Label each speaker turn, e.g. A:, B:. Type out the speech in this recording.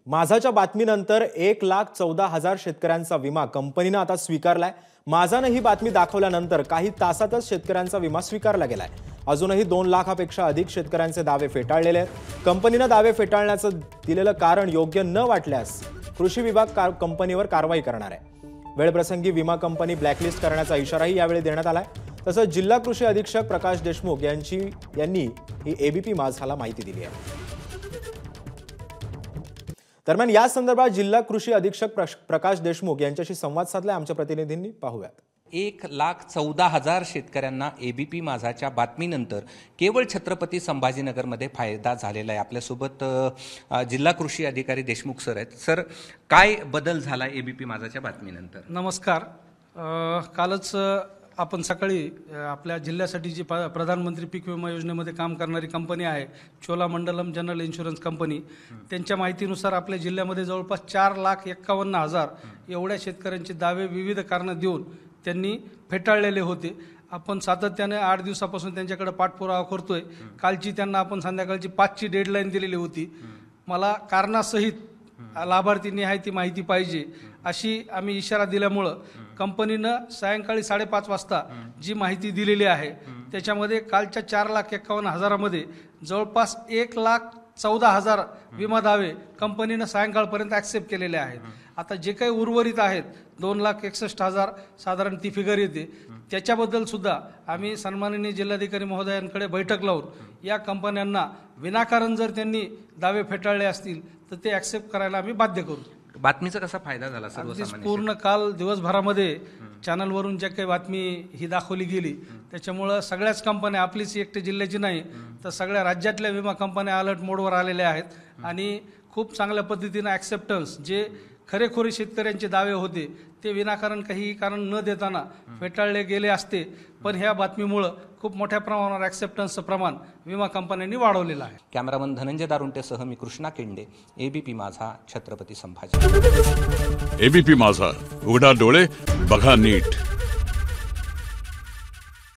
A: माझाच्या बातमीनंतर 1,14,000 शेतकऱ्यांचा विमा कंपनीने आता स्वीकारलाय। माझाने ही बातमी दाखवल्यानंतर काही तासातच शेतकऱ्यांचा विमा स्वीकारला गेलाय। अजूनही 2 लाखापेक्षा अधिक शेतकऱ्यांचे दावे फेटाळलेले आहेत। कंपनीने दावे फेटाळण्याचं दिलेलं कारण योग्य न वाटल्यास कृषी विभाग कंपनीवर कारवाई करणार आहे। वेळप्रसंगी विमा कंपनी ब्लॅकलिस्ट करण्याचा इशाराही यावेळी देण्यात आलाय। तसंच जिल्हा कृषी अधीक्षक प्रकाश देशमुख यांनी ही एबीपी माझाला माहिती दिली आहे। दरम्यान या संदर्भात जिल्हा कृषी अधीक्षक प्रकाश देशमुख यांच्याशी संवाद साधलाय आमच्या प्रतिनिधींनी। पाहूयात।
B: 1,14,000 शेतकऱ्यांना एबीपी माझाच्या बातमीनंतर केवळ छत्रपती संभाजीनगरमध्ये फायदा झालेला आहे। आपल्यासोबत जिल्हा कृषी अधिकारी देशमुख सर आहेत। सर, काय बदल झाला एबीपी माझाच्या बातमीनंतर?
C: नमस्कार। कालच आपण सकाळी आपल्या जिल्ह्यासाठी जी प्रधानमंत्री पीक विमा योजनेमध्ये काम करणारी कंपनी आहे चोलामंडलम जनरल इन्शुरन्स कंपनी, त्यांच्या माहितीनुसार आपल्या जिल्ह्यामध्ये जवळपास 4,51,000 एवढ्या शेतकऱ्यांचे दावे विविध कारणं देऊन त्यांनी फेटाळलेले होते। आपण सातत्याने 8 दिवसापासून त्यांच्याकडे पाठपुरावा करतोय। कालची त्यांना आपण संध्याकाळची 5ची डेडलाईन दिलेली होती। मला कारणासहित लाभार्थींनी आहे ती माहिती पाहिजे अशी आम्ही इशारा दिल्यामुळं कंपनीनं सायंकाळी 5:30 वाजता जी माहिती दिलेली आहे त्याच्यामध्ये कालच्या 4,51,000मध्ये जवळपास 1,14,000 विमा दावे कंपनीनं सायंकाळपर्यंत ॲक्सेप्ट केलेले आहेत। आता जे काही उर्वरित आहेत 2,61,000 साधारण ती फिगर येते, त्याच्याबद्दल सुद्धा आम्ही सन्माननीय जिल्हाधिकारी महोदयांकडे बैठक लावून या कंपन्यांना विनाकारण जर त्यांनी दावे फेटाळले असतील तर ते ॲक्सेप्ट करायला आम्ही बाध्य करू।
B: बातमीचा कसा फायदा झाला सर्वसामान्य?
C: पूर्ण काल दिवसभरामध्ये चॅनलवरून ज्या काही बातमी ही दाखवली गेली त्याच्यामुळं सगळ्याच कंपन्या, आपलीच एकटे जिल्ह्याची नाही तर सगळ्या राज्यातल्या विमा कंपन्या अलर्ट मोडवर आलेल्या आहेत आणि खूप चांगल्या पद्धतीनं ॲक्सेप्टन्स जे खरेखुरे शेतकऱ्यांचे दावे होते ते विनाकारण काही कारण न देताना फेटाळले गेले असते, पण ह्या बातमीमुळं खूप मोठ्या प्रमाणावर ॲक्सेप्टन्सचं प्रमाण विमा कंपन्यांनी वाढवलेलं आहे।
B: कॅमेरामन धनंजय दारुंटेसह मी कृष्णा केंडे, एबीपी माझा, छत्रपती संभाजी।
D: एबीपी माझा, उघडा डोळे बघा नीट।